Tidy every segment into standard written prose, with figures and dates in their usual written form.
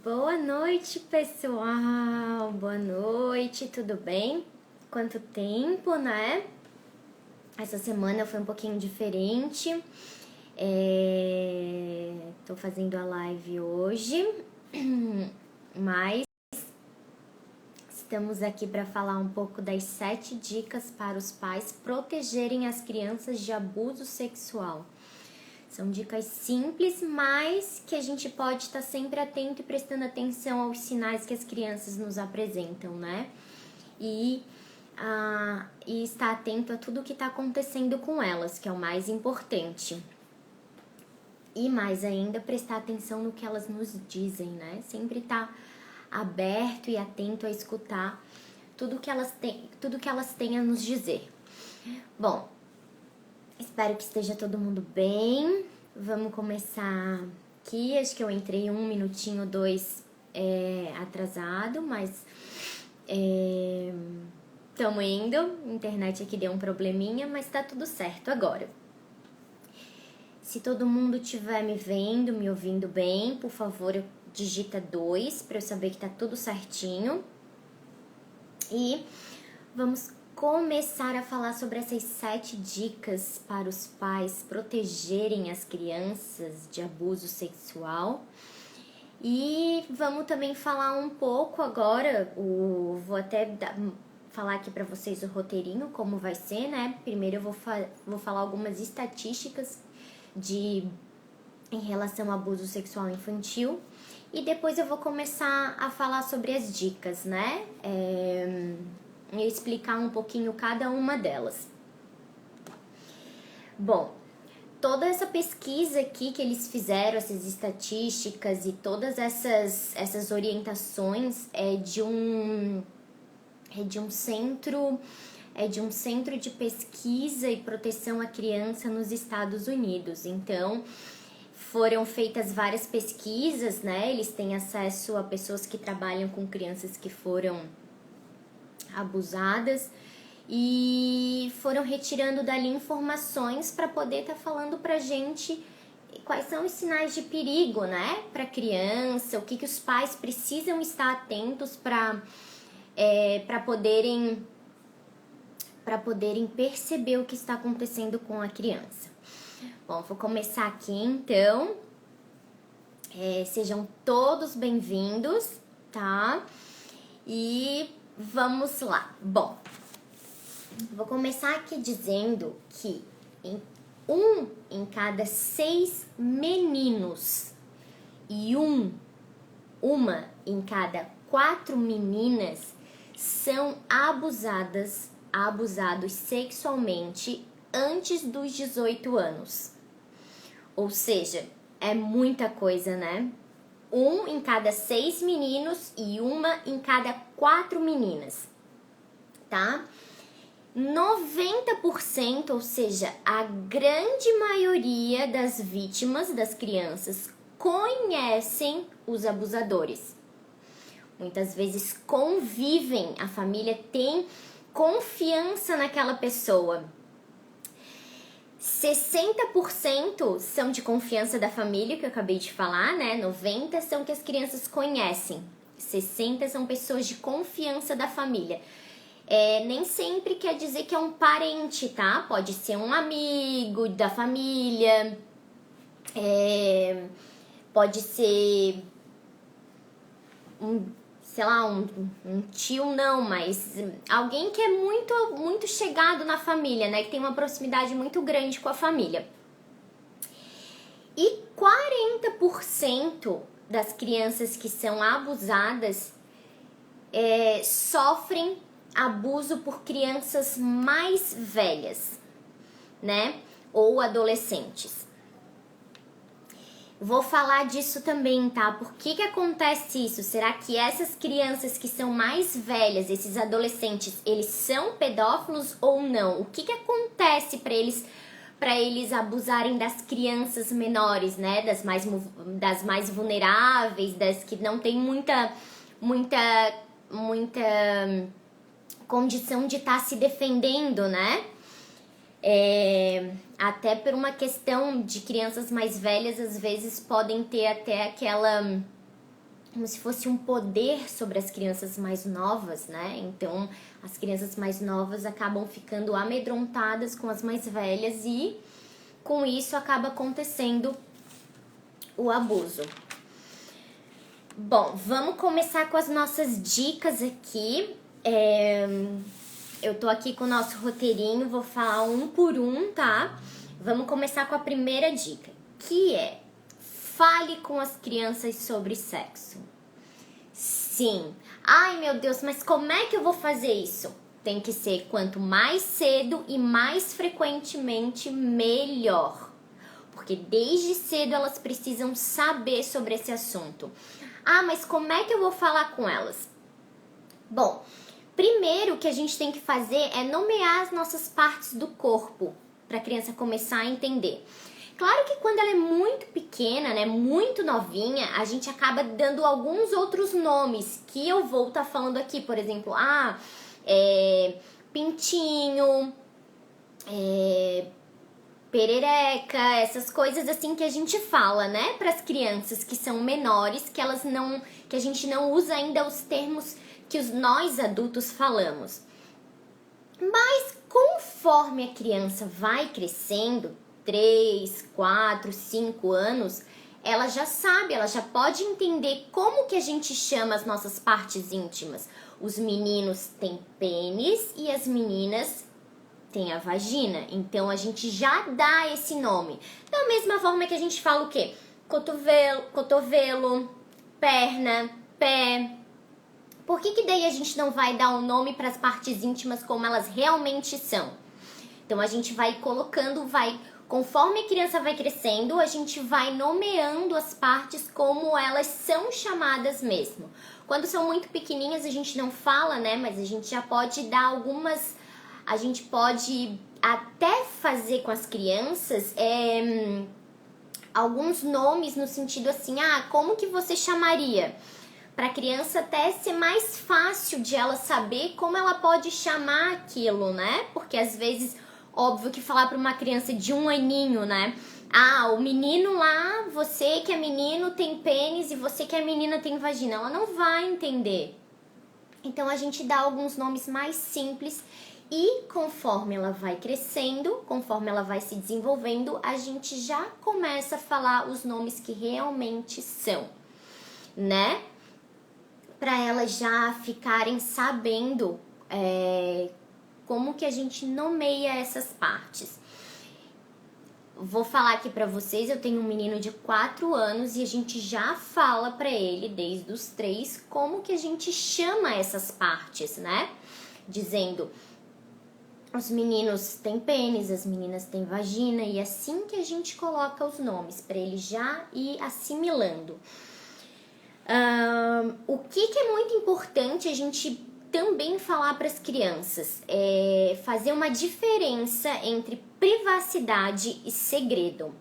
Boa noite, pessoal! Boa noite, tudo bem? Quanto tempo, né? Essa semana foi um pouquinho diferente. Tô fazendo a live hoje, mas estamos aqui para falar um pouco das 7 dicas para os pais protegerem as crianças de abuso sexual. São dicas simples, mas que a gente pode estar sempre atento e prestando atenção aos sinais que as crianças nos apresentam, né? E estar atento a tudo que está acontecendo com elas, que é o mais importante. E mais ainda, prestar atenção no que elas nos dizem, né? Sempre estar aberto e atento a escutar tudo que elas têm a nos dizer. Bom, espero que esteja todo mundo bem. Vamos começar aqui. Acho que eu entrei 1 minutinho, 2 atrasado, mas estamos indo. A internet aqui deu um probleminha, mas tá tudo certo agora. Se todo mundo estiver me vendo, me ouvindo bem, por favor, digita 2 para eu saber que tá tudo certinho. E vamos começar a falar sobre essas 7 dicas para os pais protegerem as crianças de abuso sexual. E vamos também falar um pouco agora, vou até falar aqui para vocês o roteirinho, como vai ser, né? Primeiro eu vou falar algumas estatísticas em relação ao abuso sexual infantil. E depois eu vou começar a falar sobre as dicas, né? E explicar um pouquinho cada uma delas. Bom, toda essa pesquisa aqui que eles fizeram, essas estatísticas e todas essas orientações é de um centro de pesquisa e proteção à criança nos Estados Unidos. Então, foram feitas várias pesquisas, né? Eles têm acesso a pessoas que trabalham com crianças que foram abusadas e foram retirando dali informações para poder estar falando pra gente quais são os sinais de perigo, né, para criança, o que os pais precisam estar atentos para poderem perceber o que está acontecendo com a criança. Bom, vou começar aqui então. Sejam todos bem-vindos, tá? E vamos lá. Bom, vou começar aqui dizendo que um em cada 6 meninos e uma em cada 4 meninas são abusados sexualmente antes dos 18 anos. Ou seja, é muita coisa, né? 1 em cada 6 meninos e 1 em cada 4 meninas, tá? 90%, ou seja, a grande maioria das vítimas, das crianças, conhecem os abusadores. Muitas vezes convivem, a família tem confiança naquela pessoa. 60% são de confiança da família, que eu acabei de falar, né? 90% são que as crianças conhecem. 60% são pessoas de confiança da família. Nem sempre quer dizer que é um parente, tá? Pode ser um amigo da família, pode ser um tio não, mas alguém que é muito, muito chegado na família, né? Que tem uma proximidade muito grande com a família. E 40% das crianças que são abusadas sofrem abuso por crianças mais velhas, né? Ou adolescentes. Vou falar disso também, tá? Por que acontece isso? Será que essas crianças que são mais velhas, esses adolescentes, eles são pedófilos ou não? O que acontece para eles abusarem das crianças menores, né? Das mais vulneráveis, das que não tem muita condição de estar se defendendo, né? Até por uma questão de crianças mais velhas, às vezes podem ter até como se fosse um poder sobre as crianças mais novas, né? Então, as crianças mais novas acabam ficando amedrontadas com as mais velhas e com isso acaba acontecendo o abuso. Bom, vamos começar com as nossas dicas aqui. Eu tô aqui com o nosso roteirinho, vou falar um por um, tá? Vamos começar com a primeira dica, que é: fale com as crianças sobre sexo. Sim. Ai, meu Deus, mas como é que eu vou fazer isso? Tem que ser quanto mais cedo e mais frequentemente, melhor. Porque desde cedo elas precisam saber sobre esse assunto. Ah, mas como é que eu vou falar com elas? Bom, primeiro o que a gente tem que fazer é nomear as nossas partes do corpo, para a criança começar a entender. Claro que quando ela é muito pequena, né, muito novinha, a gente acaba dando alguns outros nomes que eu vou estar falando aqui. Por exemplo, pintinho, perereca, essas coisas assim que a gente fala, né, para as crianças que são menores, que a gente não usa ainda os termos que nós adultos falamos. Mas conforme a criança vai crescendo, 3, 4, 5 anos, ela já sabe, ela já pode entender como que a gente chama as nossas partes íntimas. Os meninos têm pênis e as meninas têm a vagina. Então a gente já dá esse nome. Da mesma forma que a gente fala o quê? Cotovelo, perna, pé. Por que daí a gente não vai dar um nome para as partes íntimas como elas realmente são? Então a gente vai colocando, conforme a criança vai crescendo, a gente vai nomeando as partes como elas são chamadas mesmo. Quando são muito pequenininhas a gente não fala, né? Mas a gente já pode dar algumas... A gente pode até fazer com as crianças alguns nomes no sentido assim, como que você chamaria? Para a criança até ser mais fácil de ela saber como ela pode chamar aquilo, né? Porque às vezes, óbvio que falar para uma criança de 1 aninho, né? O menino lá, você que é menino tem pênis e você que é menina tem vagina. Ela não vai entender. Então a gente dá alguns nomes mais simples e conforme ela vai crescendo, conforme ela vai se desenvolvendo, a gente já começa a falar os nomes que realmente são, né? Para elas já ficarem sabendo como que a gente nomeia essas partes. Vou falar aqui para vocês, eu tenho um menino de 4 anos e a gente já fala para ele desde os 3 como que a gente chama essas partes, né? Dizendo, os meninos têm pênis, as meninas têm vagina, e assim que a gente coloca os nomes para ele já ir assimilando. O que é muito importante a gente também falar para as crianças é fazer uma diferença entre privacidade e segredo.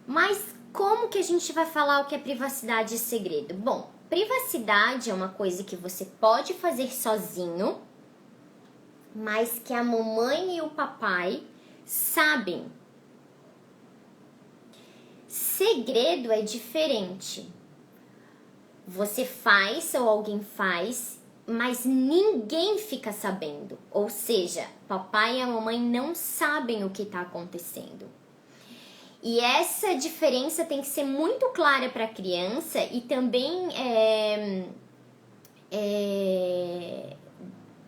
Mas como que a gente vai falar o que é privacidade e segredo? Bom, privacidade é uma coisa que você pode fazer sozinho, mas que a mamãe e o papai sabem. Segredo é diferente. Você faz ou alguém faz, mas ninguém fica sabendo. Ou seja, papai e a mamãe não sabem o que está acontecendo. E essa diferença tem que ser muito clara para a criança e também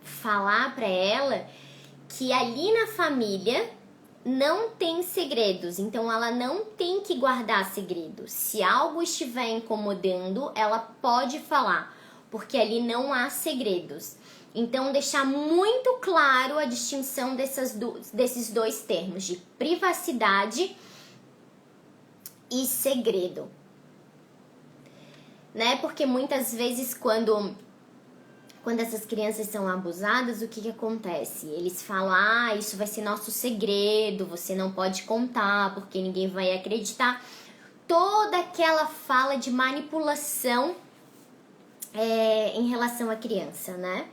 falar para ela que ali na família não tem segredos, então ela não tem que guardar segredos. Se algo estiver incomodando, ela pode falar, porque ali não há segredos. Então, deixar muito claro a distinção desses dois termos, de privacidade e segredo. Né? Porque muitas vezes quando essas crianças são abusadas, o que acontece? Eles falam, isso vai ser nosso segredo, você não pode contar, porque ninguém vai acreditar. Toda aquela fala de manipulação em relação à criança, né?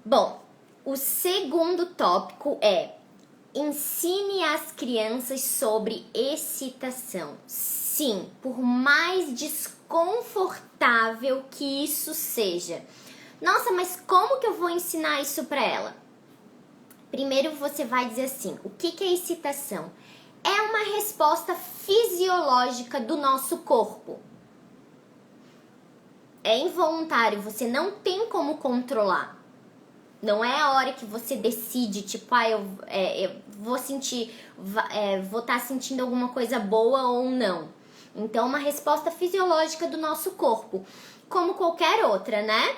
Bom, o segundo tópico é: ensine as crianças sobre excitação. sim, por mais desconfortável que isso seja. Nossa, mas como que eu vou ensinar isso para ela? Primeiro você vai dizer assim, o que é excitação? É uma resposta fisiológica do nosso corpo. É involuntário, você não tem como controlar. Não é a hora que você decide, tipo, eu vou sentir, vou estar sentindo alguma coisa boa ou não. Então, é uma resposta fisiológica do nosso corpo, como qualquer outra, né?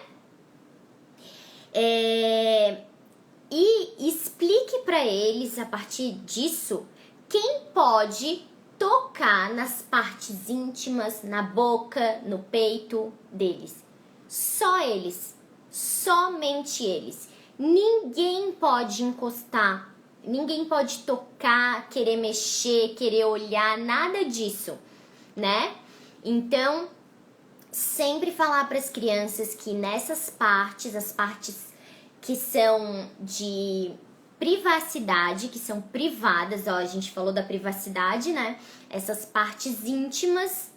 E explique para eles, a partir disso, quem pode tocar nas partes íntimas, na boca, no peito deles. Só eles, somente eles. Ninguém pode encostar, ninguém pode tocar, querer mexer, querer olhar, nada disso, né? Então, sempre falar para as crianças que nessas partes, as partes que são de privacidade, que são privadas, ó, a gente falou da privacidade, né? Essas partes íntimas,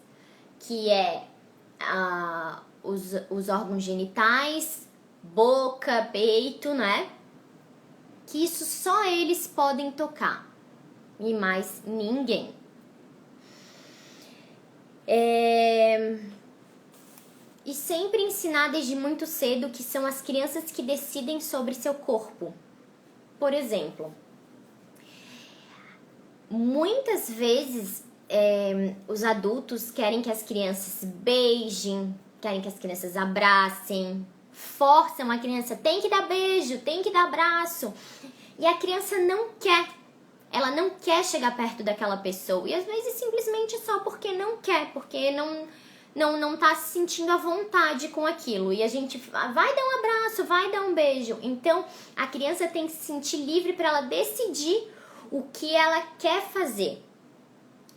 que é os órgãos genitais, boca, peito, né? Que isso só eles podem tocar e mais ninguém. E sempre ensinar desde muito cedo que são as crianças que decidem sobre seu corpo. Por exemplo, muitas vezes os adultos querem que as crianças beijem, querem que as crianças abracem, forçam a criança, tem que dar beijo, tem que dar abraço. E a criança não quer. Ela não quer chegar perto daquela pessoa. E às vezes simplesmente só porque não quer, porque não tá se sentindo à vontade com aquilo. E a gente vai dar um abraço, vai dar um beijo. Então, a criança tem que se sentir livre para ela decidir o que ela quer fazer.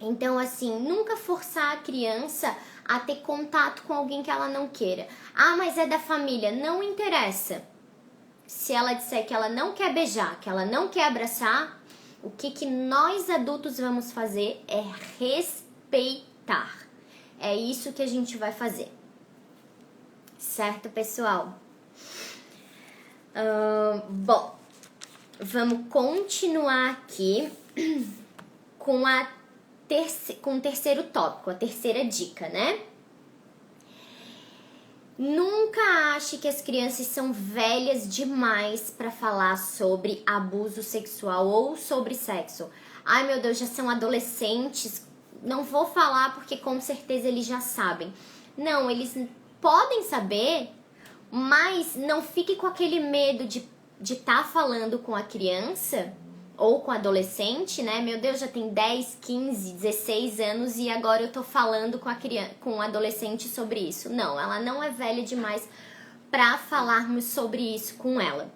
Então, assim, nunca forçar a criança a ter contato com alguém que ela não queira. Ah, mas é da família. Não interessa. Se ela disser que ela não quer beijar, que ela não quer abraçar, o que nós adultos vamos fazer é respeitar. É isso que a gente vai fazer. Certo, pessoal? Bom, vamos continuar aqui com o terceiro tópico, a terceira dica, né? Nunca ache que as crianças são velhas demais para falar sobre abuso sexual ou sobre sexo. Ai, meu Deus, já são adolescentes. Não vou falar porque com certeza eles já sabem. Não, eles podem saber, mas não fique com aquele medo de estar falando com a criança ou com o adolescente, né? Meu Deus, já tem 10, 15, 16 anos e agora eu tô falando com o adolescente sobre isso. Não, ela não é velha demais para falarmos sobre isso com ela.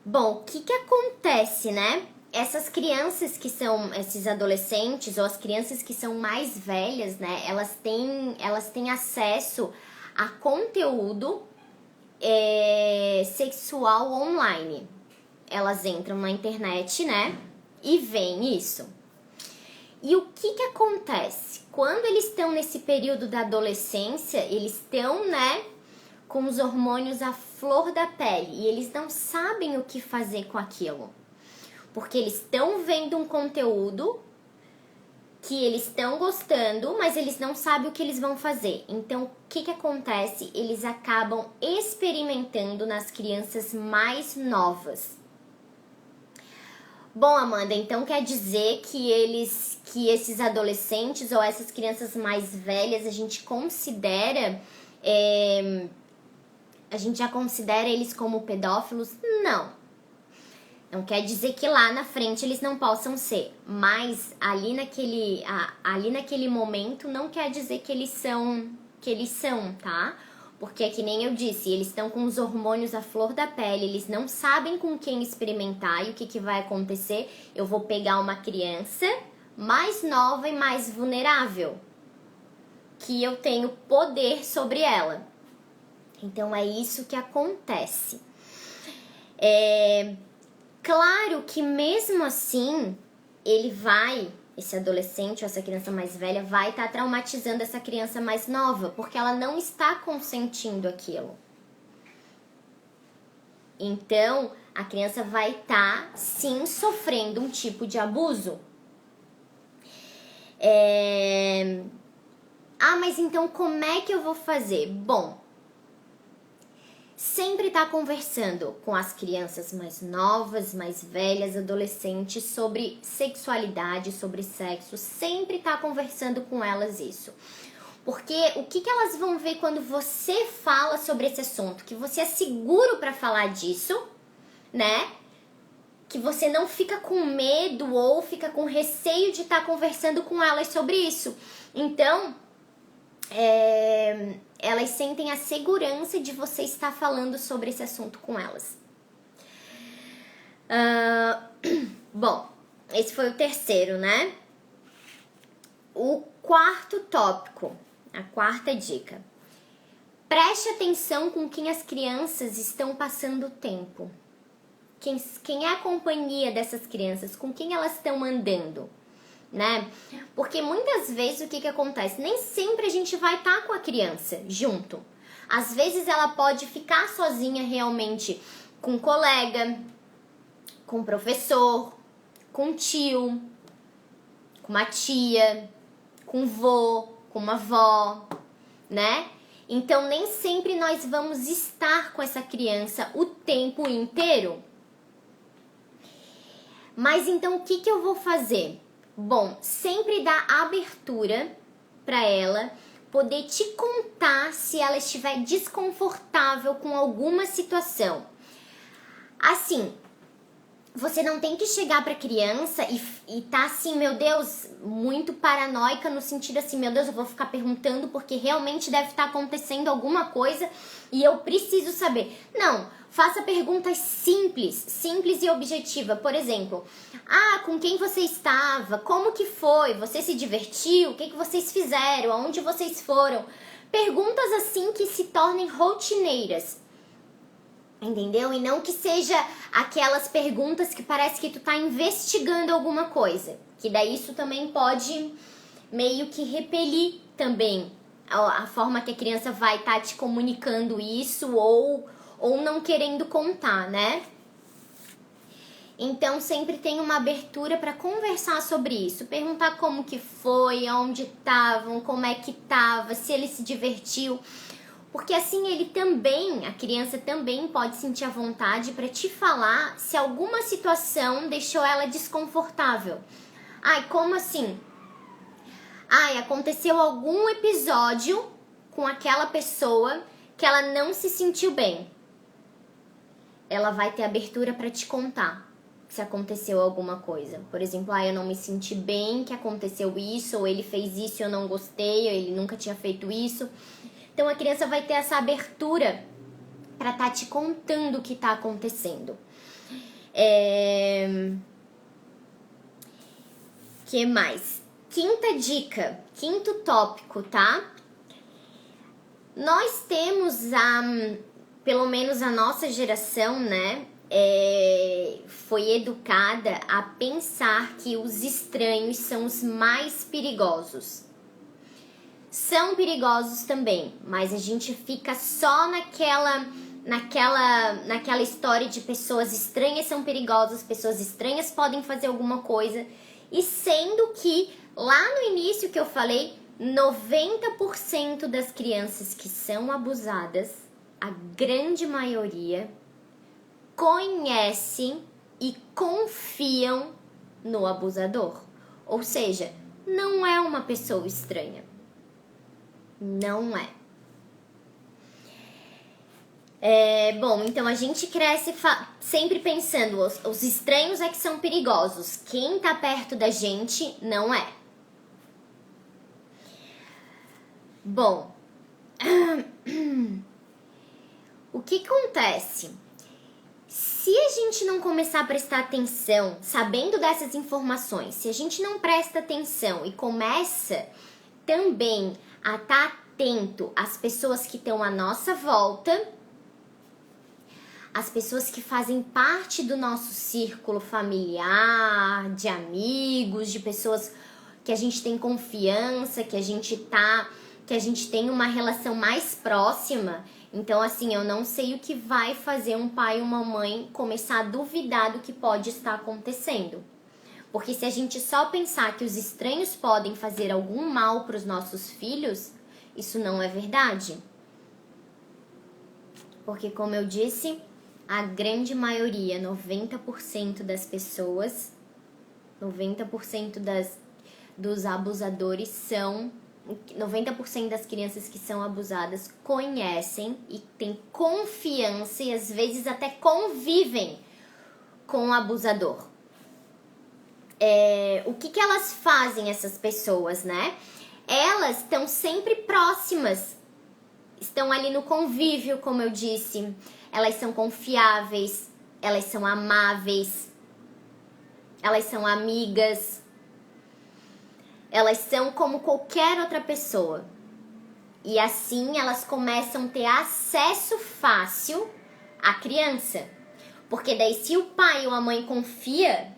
Bom, o que acontece, né? Essas crianças que são esses adolescentes ou as crianças que são mais velhas, né? Elas têm acesso a conteúdo sexual online. Elas entram na internet, né? E veem isso. E o que acontece? Quando eles estão nesse período da adolescência, eles estão, né, com os hormônios à flor da pele. E eles não sabem o que fazer com aquilo. Porque eles estão vendo um conteúdo que eles estão gostando, mas eles não sabem o que eles vão fazer. Então, o que acontece? Eles acabam experimentando nas crianças mais novas. Bom, Amanda, então quer dizer que esses adolescentes ou essas crianças mais velhas, a gente já considera eles como pedófilos? Não. Não quer dizer que lá na frente eles não possam ser, mas ali naquele momento não quer dizer que eles são, tá? Porque é que nem eu disse, eles estão com os hormônios à flor da pele, eles não sabem com quem experimentar e o que vai acontecer. Eu vou pegar uma criança mais nova e mais vulnerável, que eu tenho poder sobre ela. Então é isso que acontece. Claro que mesmo assim, ele vai esse adolescente ou essa criança mais velha vai estar traumatizando essa criança mais nova, porque ela não está consentindo aquilo. Então, a criança vai estar, sim, sofrendo um tipo de abuso. Mas então como é que eu vou fazer? Bom, sempre tá conversando com as crianças mais novas, mais velhas, adolescentes sobre sexualidade, sobre sexo. Sempre tá conversando com elas isso. Porque o que elas vão ver quando você fala sobre esse assunto? Que você é seguro para falar disso, né? Que você não fica com medo ou fica com receio de estar conversando com elas sobre isso. Então, elas sentem a segurança de você estar falando sobre esse assunto com elas. Bom, esse foi o terceiro, né? O quarto tópico, a quarta dica. Preste atenção com quem as crianças estão passando o tempo. Quem é a companhia dessas crianças, com quem elas estão andando, né? Porque muitas vezes o que acontece? Nem sempre a gente vai estar com a criança junto. Às vezes ela pode ficar sozinha realmente com um colega, com um professor, com um tio, com uma tia, com um vô, com uma avó, né? Então nem sempre nós vamos estar com essa criança o tempo inteiro. Mas então o que eu vou fazer? Bom, sempre dar abertura para ela poder te contar se ela estiver desconfortável com alguma situação. Assim, você não tem que chegar pra criança e tá assim, meu Deus, muito paranoica no sentido assim, meu Deus, eu vou ficar perguntando porque realmente deve estar acontecendo alguma coisa e eu preciso saber. Não, faça perguntas simples e objetiva. Por exemplo, com quem você estava? Como que foi? Você se divertiu? O que vocês fizeram? Aonde vocês foram? Perguntas assim que se tornem rotineiras. Entendeu? E não que seja aquelas perguntas que parece que tu tá investigando alguma coisa. Que daí isso também pode meio que repelir também a forma que a criança vai estar te comunicando isso ou não querendo contar, né? Então sempre tem uma abertura para conversar sobre isso. Perguntar como que foi, onde estavam, como é que tava, se ele se divertiu. Porque assim a criança também pode sentir a vontade para te falar se alguma situação deixou ela desconfortável. Como assim? Aconteceu algum episódio com aquela pessoa que ela não se sentiu bem. Ela vai ter abertura para te contar se aconteceu alguma coisa. Por exemplo, eu não me senti bem que aconteceu isso, ou ele fez isso e eu não gostei, ou ele nunca tinha feito isso. Então a criança vai ter essa abertura para estar te contando o que está acontecendo. Que mais? Quinta dica, quinto tópico, tá? Nós temos pelo menos a nossa geração, né? Foi educada a pensar que os estranhos são os mais perigosos. São perigosos também, mas a gente fica só naquela história de pessoas estranhas são perigosas, pessoas estranhas podem fazer alguma coisa, e sendo que lá no início que eu falei, 90% das crianças que são abusadas, a grande maioria, conhecem e confiam no abusador. Ou seja, não é uma pessoa estranha. Não é. Bom, então a gente cresce sempre pensando, os estranhos é que são perigosos. Quem tá perto da gente não é. Bom, o que acontece? Se a gente não começar a prestar atenção, sabendo dessas informações, se a gente não presta atenção e começa também a estar atento às pessoas que estão à nossa volta, as pessoas que fazem parte do nosso círculo familiar, de amigos, de pessoas que a gente tem confiança, que a gente tem uma relação mais próxima. Então, assim, eu não sei o que vai fazer um pai e uma mãe começar a duvidar do que pode estar acontecendo. Porque se a gente só pensar que os estranhos podem fazer algum mal para os nossos filhos, isso não é verdade. Porque, como eu disse, a grande maioria, 90% das pessoas, 90% dos abusadores são... 90% das crianças que são abusadas conhecem e têm confiança e às vezes até convivem com o abusador. O que elas fazem, essas pessoas, né? Elas estão sempre próximas, estão ali no convívio, como eu disse. Elas são confiáveis, elas são amáveis, elas são amigas. Elas são como qualquer outra pessoa. E assim elas começam a ter acesso fácil à criança. Porque daí se o pai ou a mãe confia,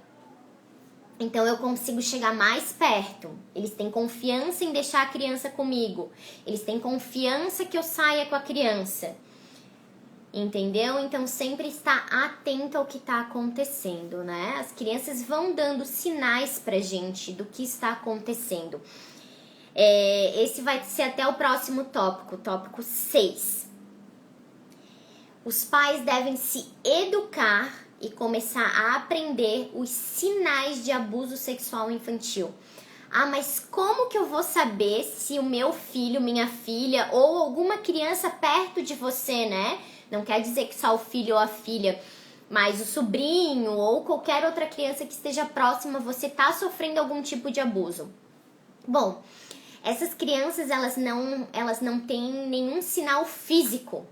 então eu consigo chegar mais perto. Eles têm confiança em deixar a criança comigo. Eles têm confiança que eu saia com a criança. Entendeu? Então sempre está atento ao que está acontecendo, né? As crianças vão dando sinais pra gente do que está acontecendo. Esse vai ser até o próximo tópico, tópico 6. Os pais devem se educar e começar a aprender os sinais de abuso sexual infantil. Ah, mas como que eu vou saber se o meu filho, minha filha ou alguma criança perto de você, né? Não quer dizer que só o filho ou a filha, mas o sobrinho ou qualquer outra criança que esteja próxima, você está sofrendo algum tipo de abuso. Bom, essas crianças, elas não têm nenhum sinal físico,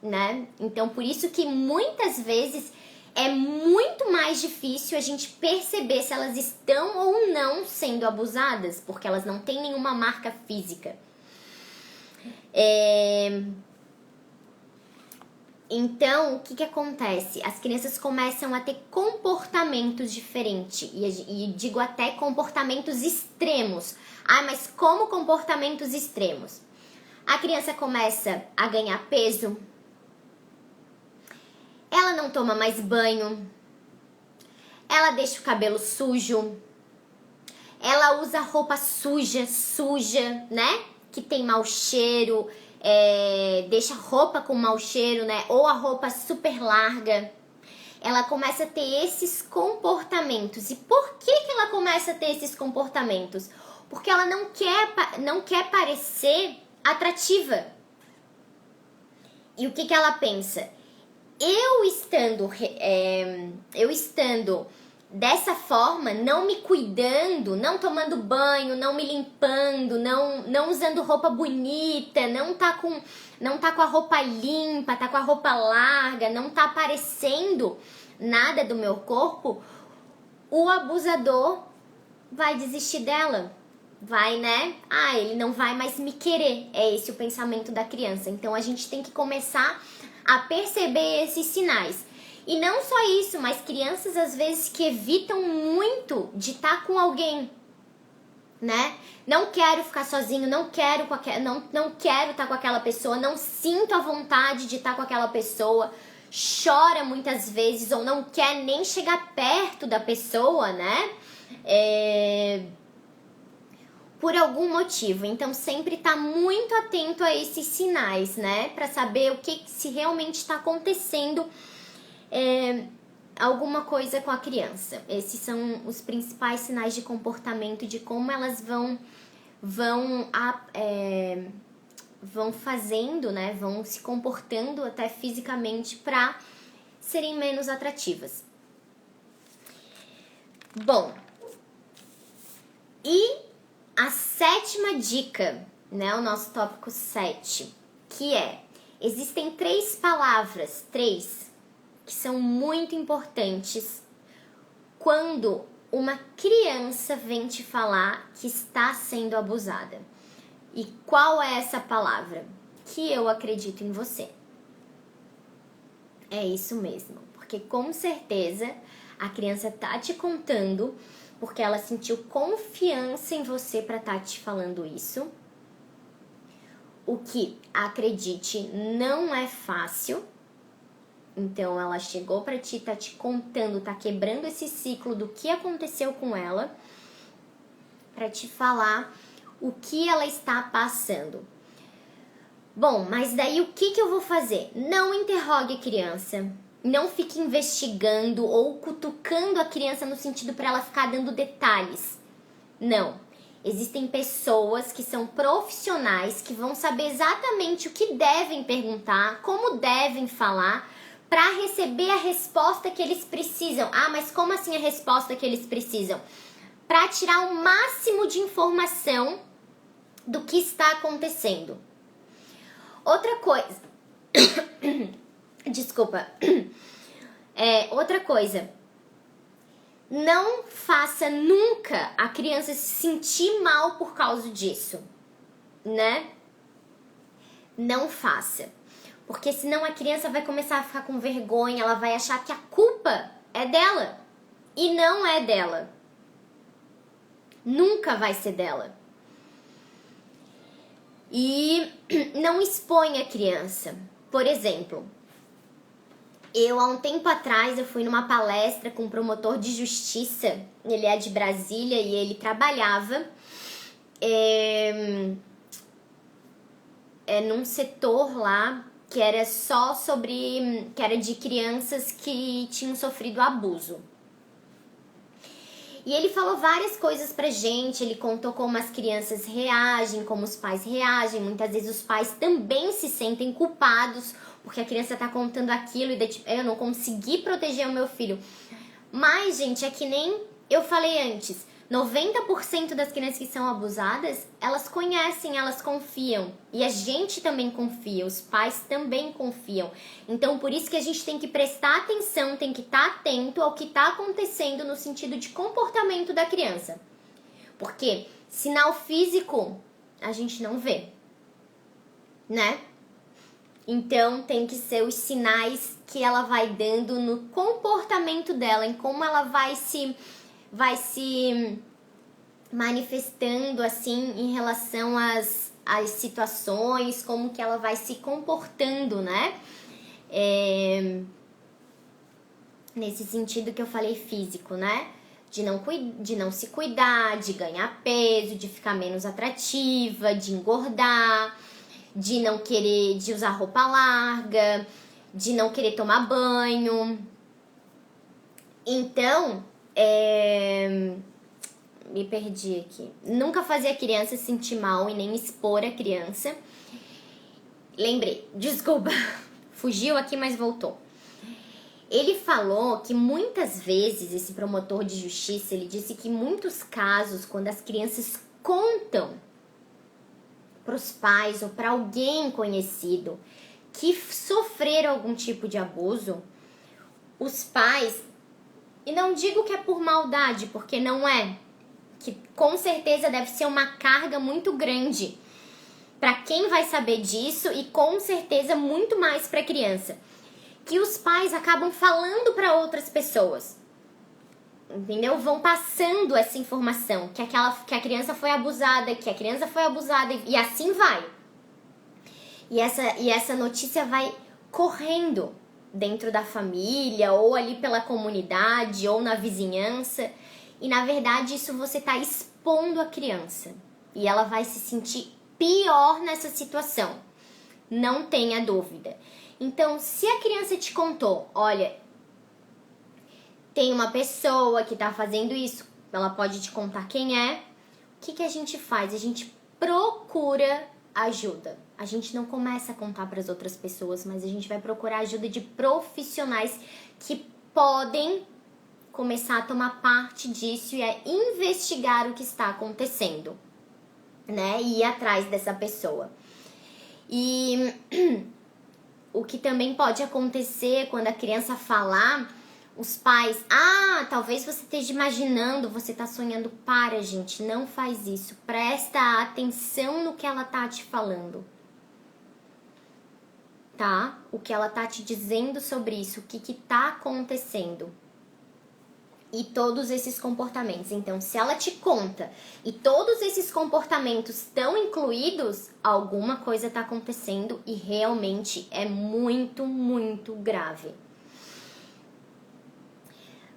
né? Então, por isso que muitas vezes é muito mais difícil a gente perceber se elas estão ou não sendo abusadas, porque elas não têm nenhuma marca física. Então, o que acontece? As crianças começam a ter comportamentos diferentes, e digo até comportamentos extremos. Ah, mas como comportamentos extremos? A criança começa a ganhar peso, ela não toma mais banho, ela deixa o cabelo sujo, ela usa roupa suja, né? Que tem mau cheiro, deixa roupa com mau cheiro, né? Ou a roupa super larga. Ela começa a ter esses comportamentos. E por que ela começa a ter esses comportamentos? Porque ela não quer parecer atrativa. E o que ela pensa? Eu estando dessa forma, não me cuidando, não tomando banho, não me limpando, não usando roupa bonita, não tá com a roupa limpa, tá com a roupa larga, não tá aparecendo nada do meu corpo, o abusador vai desistir dela. Vai, né? Ah, ele não vai mais me querer. É esse o pensamento da criança. Então a gente tem que começar a perceber esses sinais. E não só isso, mas crianças às vezes que evitam muito de estar com alguém, né? Não quero ficar sozinho, não quero estar com aquela pessoa, não sinto a vontade de estar com aquela pessoa, chora muitas vezes ou não quer nem chegar perto da pessoa, né? Por algum motivo. Então sempre tá muito atento a esses sinais, né? Pra saber o que se realmente está acontecendo, alguma coisa com a criança. Esses são os principais sinais de comportamento, de como elas vão fazendo, né? Vão se comportando até fisicamente pra serem menos atrativas. Bom, e a 7ª dica, né, o nosso tópico 7, que existem 3 palavras, que são muito importantes quando uma criança vem te falar que está sendo abusada. E qual é essa palavra? Que eu acredito em você. É isso mesmo, porque com certeza a criança tá te contando porque ela sentiu confiança em você para estar te falando isso. O que, acredite, não é fácil. Então ela chegou para ti, tá te contando, tá quebrando esse ciclo do que aconteceu com ela, para te falar o que ela está passando. Bom, mas daí o que eu vou fazer? Não interrogue a criança. Não fique investigando ou cutucando a criança no sentido para ela ficar dando detalhes. Não. Existem pessoas que são profissionais que vão saber exatamente o que devem perguntar, como devem falar, para receber a resposta que eles precisam. Ah, mas como assim a resposta que eles precisam? Para tirar o máximo de informação do que está acontecendo. Outra coisa. Desculpa. Outra coisa. Não faça nunca a criança se sentir mal por causa disso, né? Não faça. Porque senão a criança vai começar a ficar com vergonha, ela vai achar que a culpa é dela. E não é dela. Nunca vai ser dela. E não expõe a criança. Por exemplo, há um tempo atrás, eu fui numa palestra com um promotor de justiça. Ele é de Brasília e ele trabalhava num setor lá que era só sobre... que era de crianças que tinham sofrido abuso. E ele falou várias coisas pra gente, ele contou como as crianças reagem, como os pais reagem. Muitas vezes os pais também se sentem culpados porque a criança tá contando aquilo e tipo, eu não consegui proteger o meu filho. Mas, gente, é que nem eu falei antes, 90% das crianças que são abusadas, elas conhecem, elas confiam. E a gente também confia, os pais também confiam. Então, por isso que a gente tem que prestar atenção, tem que estar atento ao que está acontecendo no sentido de comportamento da criança. Porque sinal físico a gente não vê, né? Então, tem que ser os sinais que ela vai dando no comportamento dela, em como ela vai se manifestando assim em relação às situações, como que ela vai se comportando, né? Nesse sentido que eu falei físico, né? De não se cuidar, de ganhar peso, de ficar menos atrativa, de engordar, de não querer, de usar roupa larga, de não querer tomar banho. Então, me perdi aqui. Nunca fazer a criança se sentir mal e nem expor a criança. Lembrei, desculpa, fugiu aqui, mas voltou. Ele falou que muitas vezes, esse promotor de justiça, ele disse que em muitos casos, quando as crianças contam para os pais ou para alguém conhecido que sofreram algum tipo de abuso, os pais, e não digo que é por maldade, porque não é, que com certeza deve ser uma carga muito grande para quem vai saber disso e com certeza muito mais para a criança, que os pais acabam falando para outras pessoas, entendeu? Vão passando essa informação, que a criança foi abusada, e assim vai. E essa notícia vai correndo dentro da família, ou ali pela comunidade, ou na vizinhança. E na verdade isso você está expondo a criança. E ela vai se sentir pior nessa situação. Não tenha dúvida. Então, se a criança te contou, olha, tem uma pessoa que está fazendo isso, ela pode te contar quem é. O que a gente faz? A gente procura ajuda. A gente não começa a contar para as outras pessoas, mas a gente vai procurar ajuda de profissionais que podem começar a tomar parte disso e a investigar o que está acontecendo, né? E ir atrás dessa pessoa. E o que também pode acontecer quando a criança falar, os pais, talvez você esteja imaginando, você está sonhando. Para, gente, não faz isso. Presta atenção no que ela tá te falando, tá? O que ela tá te dizendo sobre isso, o que tá acontecendo. e todos esses comportamentos. Então, se ela te conta e todos esses comportamentos estão incluídos, alguma coisa está acontecendo e realmente é muito, muito grave.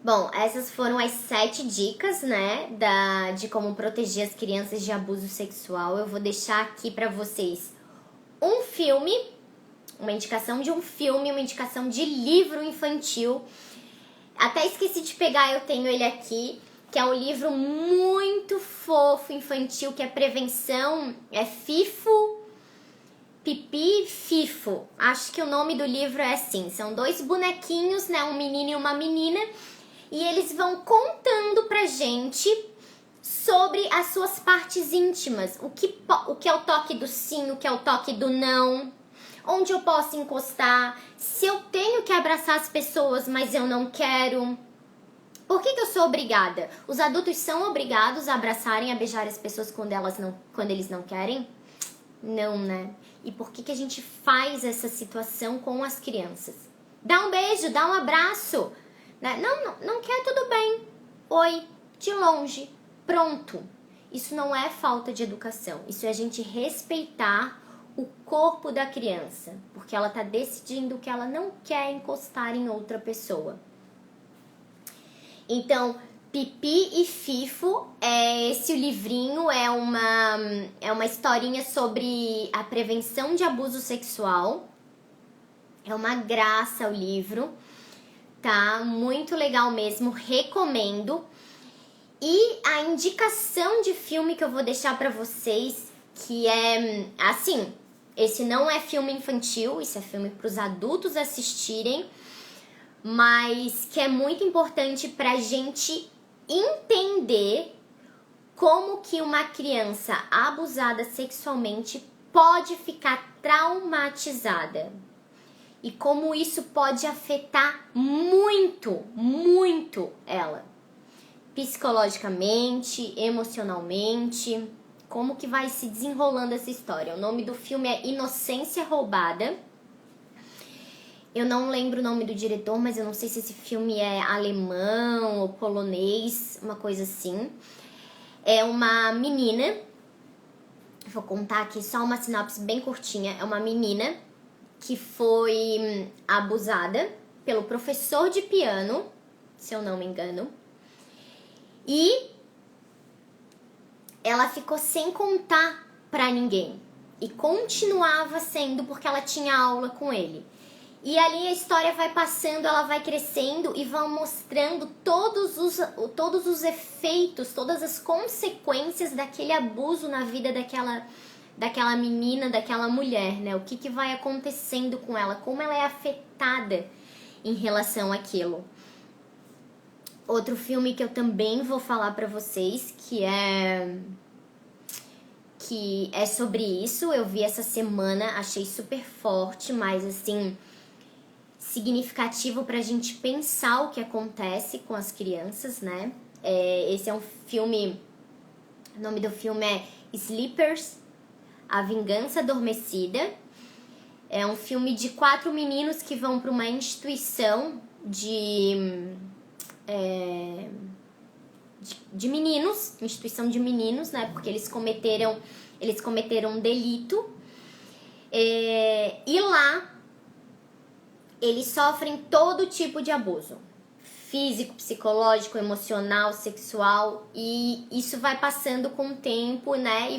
Bom, essas foram as 7 dicas, né, de como proteger as crianças de abuso sexual. Eu vou deixar aqui pra vocês um filme, uma indicação de um filme, uma indicação de livro infantil. Até esqueci de pegar, eu tenho ele aqui, que é um livro muito fofo, infantil, que é Prevenção, é Fifo, Pipi, Fifo. Acho que o nome do livro é assim, são 2 bonequinhos, né, um menino e uma menina, e eles vão contando pra gente sobre as suas partes íntimas, o que é o toque do sim, o que é o toque do não, onde eu posso encostar, se eu tenho que abraçar as pessoas, mas eu não quero. Por que eu sou obrigada? Os adultos são obrigados a abraçarem, a beijar as pessoas quando eles não querem? Não, né? E por que a gente faz essa situação com as crianças? Dá um beijo, dá um abraço. Não quer, tudo bem. Oi, de longe, pronto. Isso não é falta de educação. Isso é a gente respeitar o corpo da criança, porque ela tá decidindo que ela não quer encostar em outra pessoa. Então, Pipi e Fifo, esse livrinho é uma historinha sobre a prevenção de abuso sexual. É uma graça o livro, tá? Muito legal mesmo, recomendo. E a indicação de filme que eu vou deixar pra vocês, que é, assim, esse não é filme infantil, isso é filme pros adultos assistirem, mas que é muito importante pra gente entender como que uma criança abusada sexualmente pode ficar traumatizada e como isso pode afetar muito, muito ela, psicologicamente, emocionalmente, como que vai se desenrolando essa história. O nome do filme é Inocência Roubada. Eu não lembro o nome do diretor, mas eu não sei se esse filme é alemão ou polonês, uma coisa assim. É uma menina, vou contar aqui só uma sinopse bem curtinha. É uma menina que foi abusada pelo professor de piano, se eu não me engano. E ela ficou sem contar pra ninguém. E continuava sendo porque ela tinha aula com ele. E ali a história vai passando, ela vai crescendo e vão mostrando todos os efeitos, todas as consequências daquele abuso na vida daquela menina, daquela mulher, né? O que vai acontecendo com ela, como ela é afetada em relação àquilo. Outro filme que eu também vou falar pra vocês, que é sobre isso, eu vi essa semana, achei super forte, mas assim, significativo pra gente pensar o que acontece com as crianças, né? Esse é um filme, o nome do filme é Sleepers, A Vingança Adormecida. É um filme de 4 meninos que vão pra uma instituição de meninos, instituição de meninos, né? Porque eles cometeram um delito. E lá eles sofrem todo tipo de abuso. Físico, psicológico, emocional, sexual. E isso vai passando com o tempo, né?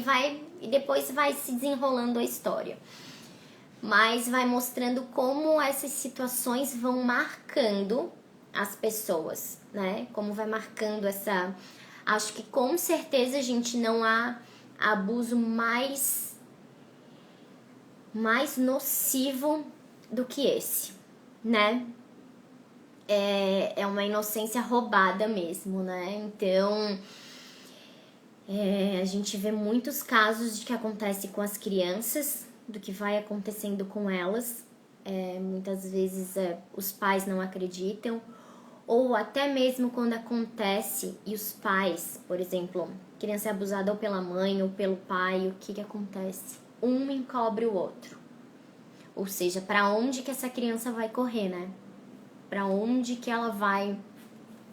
E depois vai se desenrolando a história. Mas vai mostrando como essas situações vão marcando as pessoas, né? Como vai marcando essa... Acho que com certeza, gente, não há abuso mais nocivo do que esse, né? É uma inocência roubada mesmo, né? Então, a gente vê muitos casos de que acontece com as crianças, do que vai acontecendo com elas. Muitas vezes os pais não acreditam, ou até mesmo quando acontece e os pais, por exemplo, criança é abusada ou pela mãe ou pelo pai, o que acontece? Um encobre o outro. Ou seja, para onde que essa criança vai correr, né? Para onde que ela vai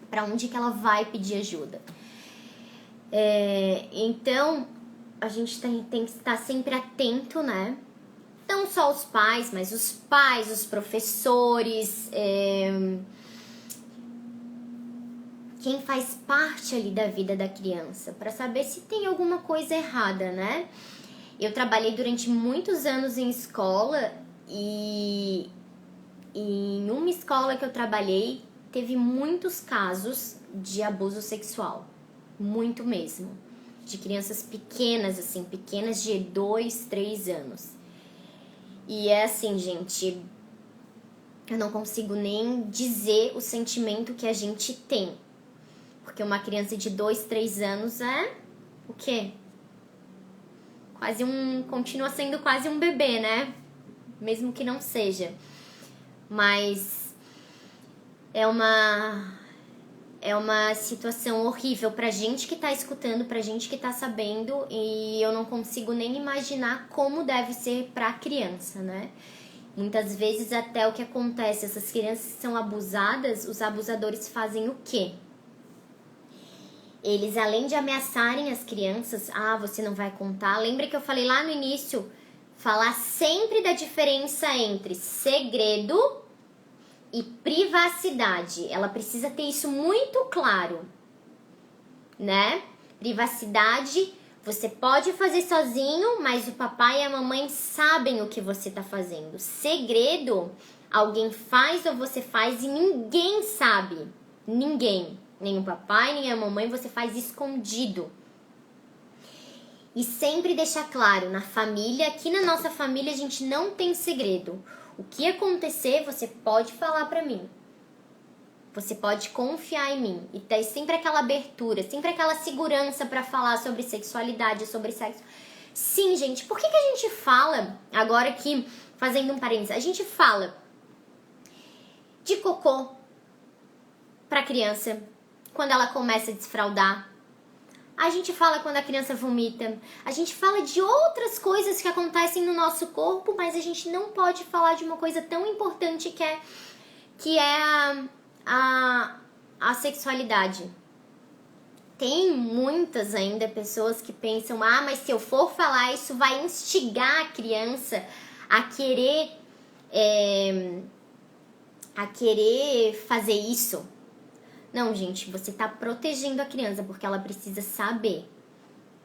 Para onde que ela vai pedir ajuda? Então, a gente tem que estar sempre atento, né? Não só os pais, mas os pais, os professores, quem faz parte ali da vida da criança, para saber se tem alguma coisa errada, né? Eu trabalhei durante muitos anos em escola e em uma escola que eu trabalhei, teve muitos casos de abuso sexual. Muito mesmo. De crianças pequenas, assim, pequenas de 2, 3 anos. E é assim, gente, eu não consigo nem dizer o sentimento que a gente tem. Porque uma criança de 2, 3 anos é o quê? Continua sendo quase um bebê, né? Mesmo que não seja. Mas é uma situação horrível pra gente que tá escutando, pra gente que tá sabendo, e eu não consigo nem imaginar como deve ser pra criança, né? Muitas vezes até o que acontece, essas crianças que são abusadas, os abusadores fazem o quê? Eles, além de ameaçarem as crianças, você não vai contar. Lembra que eu falei lá no início, falar sempre da diferença entre segredo e privacidade. Ela precisa ter isso muito claro, né? Privacidade, você pode fazer sozinho, mas o papai e a mamãe sabem o que você tá fazendo. Segredo, alguém faz ou você faz e ninguém sabe. Ninguém. Nem o papai, nem a mamãe, você faz escondido. E sempre deixar claro, na família, aqui na nossa família a gente não tem segredo. O que acontecer, você pode falar pra mim. Você pode confiar em mim. E ter sempre aquela abertura, sempre aquela segurança pra falar sobre sexualidade, sobre sexo. Sim, gente, por que a gente fala, agora aqui, fazendo um parênteses, a gente fala de cocô pra criança quando ela começa a desfraldar. A gente fala quando a criança vomita. A gente fala de outras coisas que acontecem no nosso corpo, mas a gente não pode falar de uma coisa tão importante que é a sexualidade. Tem muitas ainda pessoas que pensam, mas se eu for falar, isso vai instigar a criança a querer fazer isso. Não, gente, você tá protegendo a criança porque ela precisa saber,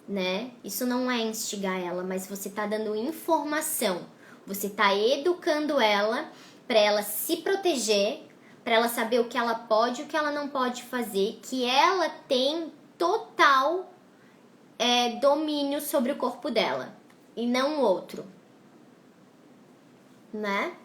né? Isso não é instigar ela, mas você tá dando informação. Você tá educando ela para ela se proteger, para ela saber o que ela pode e o que ela não pode fazer, que ela tem total domínio sobre o corpo dela e não o outro, né?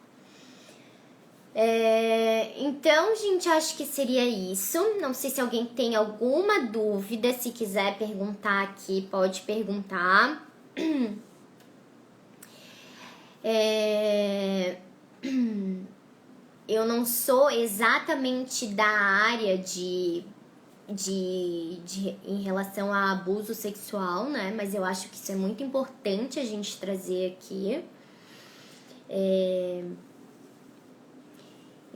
Então, gente, acho que seria isso. Não sei se alguém tem alguma dúvida. Se quiser perguntar aqui, pode perguntar. Eu não sou exatamente da área em relação a abuso sexual, né? Mas eu acho que isso é muito importante a gente trazer aqui.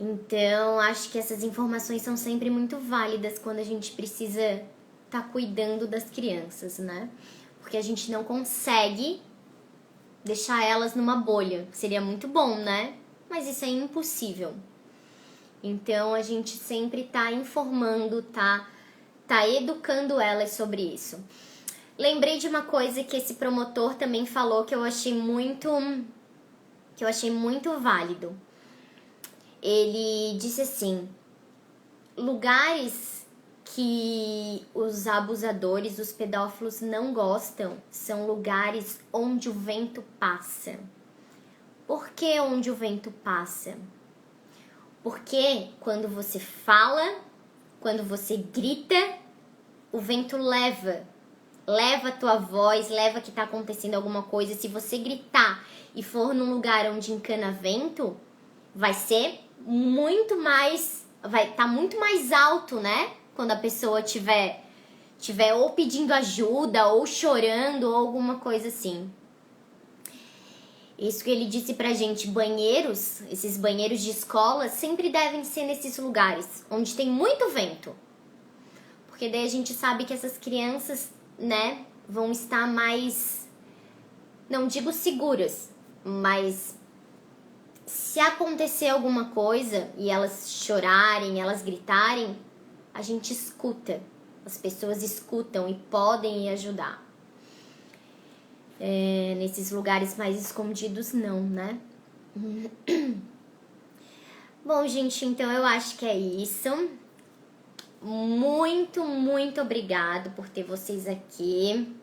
Então, acho que essas informações são sempre muito válidas quando a gente precisa estar cuidando das crianças, né? Porque a gente não consegue deixar elas numa bolha. Seria muito bom, né? Mas isso é impossível. Então, a gente sempre tá informando, tá educando elas sobre isso. Lembrei de uma coisa que esse promotor também falou que eu achei muito válido. Ele disse assim, lugares que os abusadores, os pedófilos não gostam, são lugares onde o vento passa. Por que onde o vento passa? Porque quando você fala, quando você grita, o vento leva a tua voz, leva que tá acontecendo alguma coisa. Se você gritar e for num lugar onde encana vento, vai ser vai estar muito mais alto, né? Quando a pessoa tiver ou pedindo ajuda, ou chorando, ou alguma coisa assim. Isso que ele disse pra gente, esses banheiros de escola, sempre devem ser nesses lugares, onde tem muito vento. porque daí a gente sabe que essas crianças, né, vão estar mais, não digo seguras, mas se acontecer alguma coisa e elas chorarem, elas gritarem, a gente escuta. As pessoas escutam e podem ir ajudar. Nesses lugares mais escondidos, não, né? Bom, gente, então eu acho que é isso. Muito, muito obrigado por ter vocês aqui.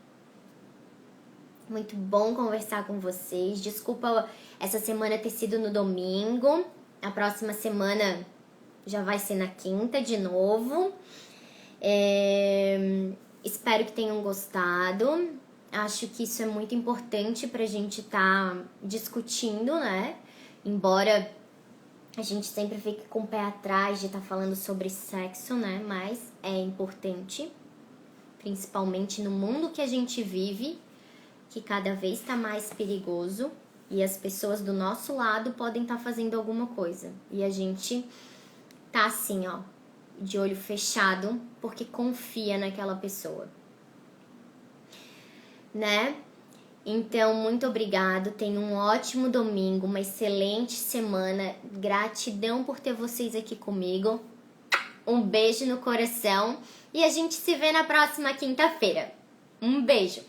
Muito bom conversar com vocês. Desculpa essa semana ter sido no domingo. A próxima semana já vai ser na quinta de novo. Espero que tenham gostado. Acho que isso é muito importante pra gente estar discutindo, né? Embora a gente sempre fique com o pé atrás de estar falando sobre sexo, né? Mas é importante, principalmente no mundo que a gente vive, que cada vez está mais perigoso e as pessoas do nosso lado podem estar fazendo alguma coisa. E a gente tá assim, ó, de olho fechado, porque confia naquela pessoa, né? Então, muito obrigado, tenham um ótimo domingo, uma excelente semana, gratidão por ter vocês aqui comigo, um beijo no coração e a gente se vê na próxima quinta-feira. Um beijo!